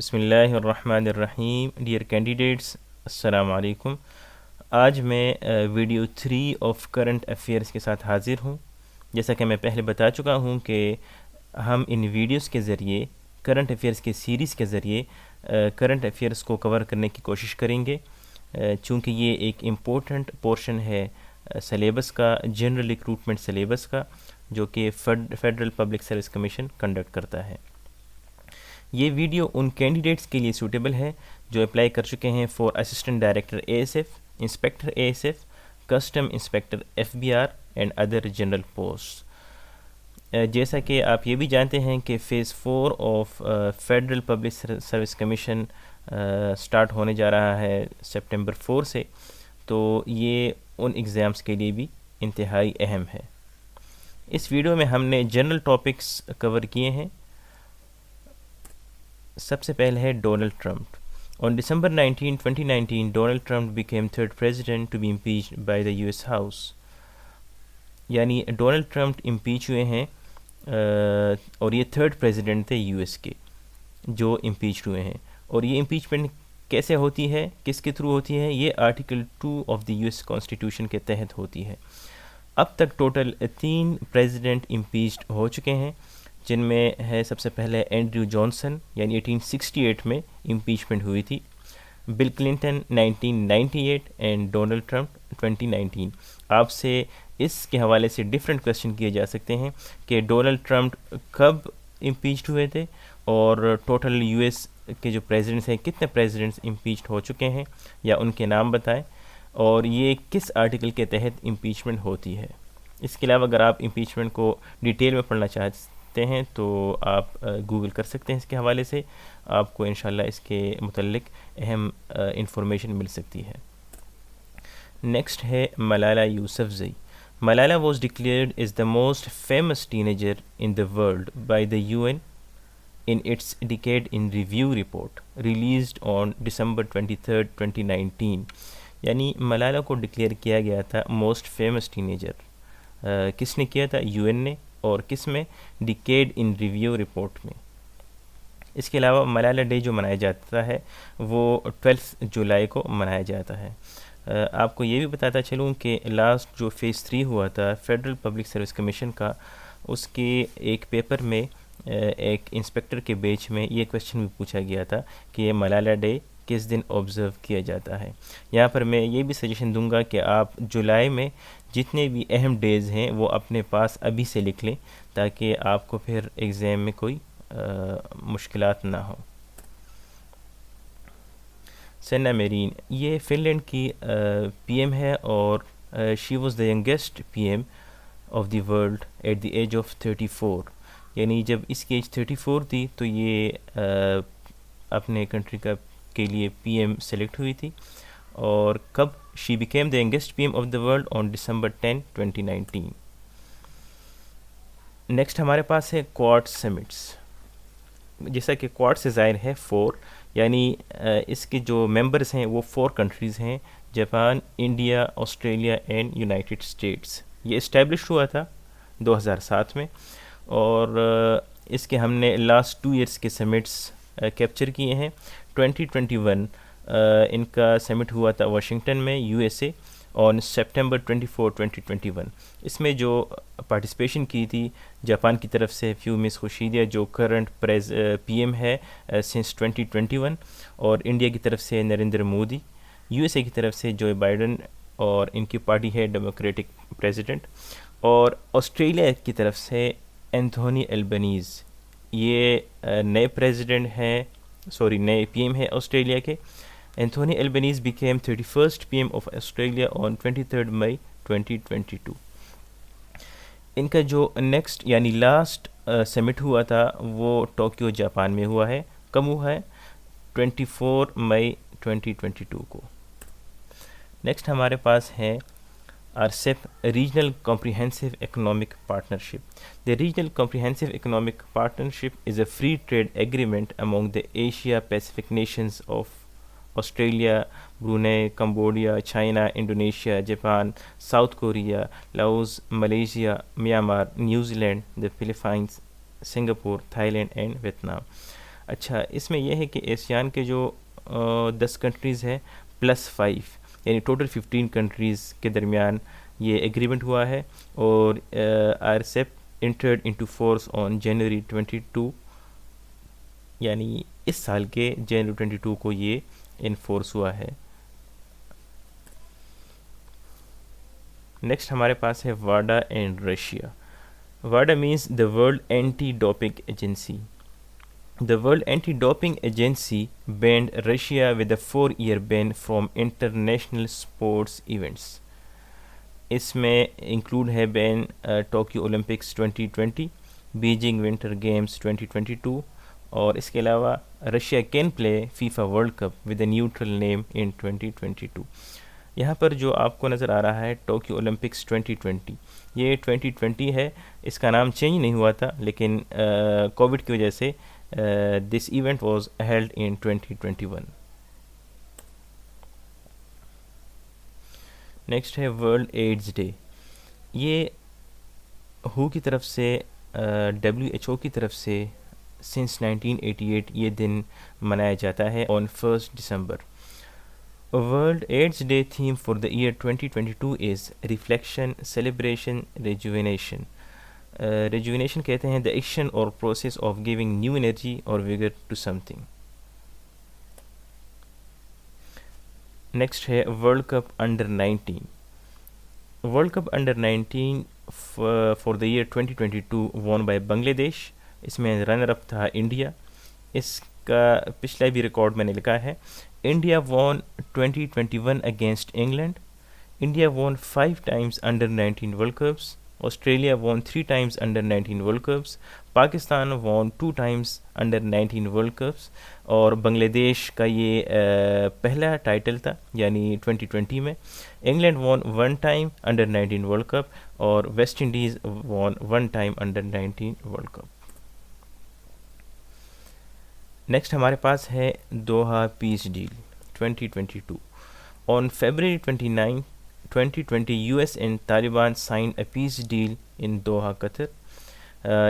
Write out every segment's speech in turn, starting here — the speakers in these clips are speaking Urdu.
بسم اللہ الرحمن الرحیم. ڈیئر کینڈیڈیٹس، السلام علیکم. آج میں ویڈیو 3 آف کرنٹ افیئرس کے ساتھ حاضر ہوں. جیسا کہ میں پہلے بتا چکا ہوں کہ ہم ان ویڈیوز کے ذریعے کرنٹ افیئرس کے سیریز کے ذریعے کرنٹ افیئرس کو کور کرنے کی کوشش کریں گے، چونکہ یہ ایک امپورٹنٹ پورشن ہے سلیبس کا، جنرل ریکروٹمنٹ سلیبس کا، جو کہ federal public service commission conduct کرتا ہے. یہ ویڈیو ان کینڈیڈیٹس کے لیے سوٹیبل ہے جو اپلائی کر چکے ہیں for assistant director A S F, inspector A S F, custom inspector F B R and other general post. جیسا کہ آپ یہ بھی جانتے ہیں کہ phase 4 of federal public service commission start ہونے جا رہا ہے سپٹمبر 4 سے، تو یہ ان ایگزامس کے لیے بھی انتہائی اہم ہے. اس ویڈیو میں ہم نے جنرل ٹاپکس کور کیے ہیں. سب سے پہلے ہے Donald Trump. On December 19, 2019, Donald Trump became third president to be impeached by the US House. یعنی ڈونلڈ ٹرمپ امپیچ ہوئے ہیں اور یہ تھرڈ پریزیڈنٹ تھے یو ایس کے جو امپیچ ہوئے ہیں. اور یہ امپیچمنٹ کیسے ہوتی ہے، کس کے تھرو ہوتی ہے؟ یہ article 2 of the US constitution کے تحت ہوتی ہے. اب تک ٹوٹل 3 پریزیڈنٹ امپیچڈ ہو چکے ہیں، جن میں ہے سب سے پہلے اینڈریو جانسن، یعنی 1868 میں امپیچمنٹ ہوئی تھی، Bill Clinton 1998 and Donald Trump 2019. آپ سے اس کے حوالے سے ڈفرینٹ کویشچن کیے جا سکتے ہیں کہ ڈونلڈ ٹرمپ کب امپیچڈ ہوئے تھے، اور ٹوٹل یو ایس کے جو پریزیڈنٹس ہیں کتنے پریزیڈنٹس امپیچڈ ہو چکے ہیں، یا ان کے نام بتائیں، اور یہ کس آرٹیکل کے تحت امپیچمنٹ ہوتی ہے. اس کے علاوہ اگر آپ امپیچمنٹ کو ڈیٹیل میں پڑھنا چاہتے ہیں تو آپ گوگل کر سکتے ہیں. اس کے حوالے سے آپ کو انشاءاللہ اس کے متعلق اہم انفارمیشن مل سکتی ہے. نیکسٹ ہے Malala Yousafzai. Malala was declared as the most famous teenager in the world by the UN in its Decade in Review report released on December 23, 2019. یعنی ملالہ کو ڈکلیئر کیا گیا تھا موسٹ فیمس ٹینیجر. کس نے کیا تھا؟ UN نے. اور کس میں؟ ڈیکیڈ ان ریویو رپورٹ میں. اس کے علاوہ ملالہ ڈے جو منایا جاتا ہے وہ 12 جولائی کو منایا جاتا ہے. آپ کو یہ بھی بتاتا چلوں کہ لاسٹ جو فیز 3 ہوا تھا فیڈرل پبلک سروس کمیشن کا، اس کے ایک پیپر میں ایک انسپیکٹر کے بیچ میں یہ کویشچن بھی پوچھا گیا تھا کہ یہ ملالہ ڈے کس دن آبزرو کیا جاتا ہے. یہاں پر میں یہ بھی سجیشن دوں گا کہ آپ جولائی میں جتنے بھی اہم ڈیز ہیں وہ اپنے پاس ابھی سے لکھ لیں، تاکہ آپ کو پھر ایگزام میں کوئی مشکلات نہ ہوں. سینا میرین، یہ فن لینڈ کی پی ایم ہے، اور she was the youngest P M of the world at the age of 34. یعنی جب اس کی ایج 34 تھی تو یہ اپنے کنٹری کے لیے پی ایم سلیکٹ ہوئی تھی. اور کب؟ She became the youngest P M of the world on December 10, 2019. Next ہمارے پاس ہے کوارڈ سمٹس. جیسا کہ کوارڈ سے ظاہر ہے 4، یعنی اس کے جو ممبرز ہیں وہ 4 کنٹریز ہیں: Japan, India, Australia and United States. یہ اسٹیبلش ہوا تھا 2007 میں، اور اس کے ہم نے لاسٹ 2 ایئرس کے سمٹس کیپچر کیے ہیں. 2021 ان کا سمٹ ہوا تھا واشنگٹن میں USA آن سپٹمبر 24, 2021. اس میں جو پارٹیسپیشن کی تھی جاپان کی طرف سے فیو مس خوشیدہ جو کرنٹ پی ایم ہے سنس 2021، اور انڈیا کی طرف سے نریندر مودی، USA کی طرف سے جو بائیڈن اور ان کی پارٹی ہے ڈیموکریٹک پریزیڈنٹ، اور آسٹریلیا کی طرف سے اینتھونی البنیز. یہ نئے پریزیڈنٹ ہیں، نئے پی ایم ہے آسٹریلیا کے. Anthony Albanese became 31st P M of Australia on 23 May 2022. ان کا جو نیکسٹ یعنی لاسٹ سمٹ ہوا تھا وہ ٹوکیو جاپان میں ہوا ہے. کب ہوا ہے؟ 24 مئی 2022 کو. نیکسٹ ہمارے پاس ہے RCEP, Regional Comprehensive Economic Partnership. The Regional Comprehensive Economic Partnership is a free trade agreement among the Asia-Pacific nations of Australia, Brunei, Cambodia, China, Indonesia, Japan, South Korea, Laos, Malaysia, Myanmar, New Zealand, the Philippines, Singapore, Thailand and Vietnam. اچھا، اس میں یہ ہے کہ ایسیان کے جو 10 کنٹریز ہیں +5 یعنی ٹوٹل 15 کنٹریز کے درمیان یہ ایگریمنٹ ہوا ہے، اور RCEP entered into force on January 22 یعنی اس سال کے جنوری 22 کو یہ انفورس ہوا ہے۔ نیکسٹ ہمارے پاس ہے واڈا اینڈ رشیا۔ واڈا means the world anti doping agency. The World Anti-Doping Agency banned Russia with a 4-year ban from international sports events. اس میں انکلوڈ ہے ban Tokyo Olympics 2020، Beijing winter games 2022، اور اس کے علاوہ Russia can play FIFA world cup with a neutral name in 2022۔ یہاں پر جو آپ کو نظر آ رہا ہے ٹوکیو اولمپکس 2020، یہ 2020 ہے، اس کا نام چینج نہیں ہوا تھا، لیکن کووڈ کی وجہ سے this event was held in 2021۔ Next ہے ورلڈ ایڈز ڈے۔ یہ WHO کی طرف سے WHO کی طرف سے سنس 1988 یہ دن منایا جاتا ہے on 1 December. World AIDS day theme for the year 2022 is reflection, celebration, rejuvenation. Rejuvenation کہتے ہیں دا ایکشن اور process of giving new energy اور vigour to something. Next ہے world cup under 19۔ World cup under 19 for the year 2022 won by بنگلہ دیش۔ اس میں رنر اپ تھا انڈیا۔ اس کا پچھلا بھی ریکارڈ میں نے لکھا ہے، انڈیا وون 2021 اگینسٹ انگلینڈ۔ انڈیا وون 5 times under 19 world cups. Australia وون 3 times under 19 world cups. Pakistan وون 2 times انڈر 19 ورلڈ کپس، اور بنگلہ دیش کا یہ پہلا ٹائٹل تھا یعنی 2020 میں۔ England won 1 time under 19 world cup, اور West Indies won 1 time under 19 world cup. Next ہمارے پاس ہے Doha peace deal 2022۔ On February 29, 2020 US and Taliban sign a peace deal in Doha Qatar.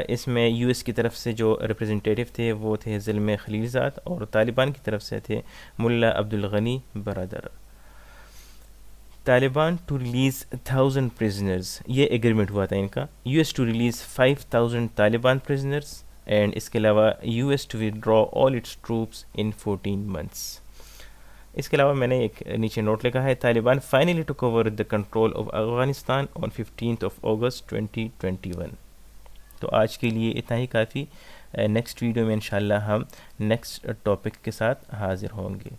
اس میں US کی طرف سے جو ریپرزنٹیٹیو تھے وہ تھے زلمے خلیل زاد، اور طالبان کی طرف سے تھے Mullah Abdul Ghani Baradar. Taliban to release 1000 prisoners، یہ ایگریمنٹ ہوا تھا ان کا۔ US to release 5000 Taliban prisoners، and اس کے علاوہ US to withdraw all its troops in 14 months۔ اس کے علاوہ میں نے ایک نیچے نوٹ لکھا ہے، Taliban finally took over the control of Afghanistan on 15 August 2021۔ تو آج کے لیے اتنا ہی کافی۔ نیکسٹ ویڈیو میں انشاءاللہ ہم نیکسٹ ٹاپک کے ساتھ حاضر ہوں گے۔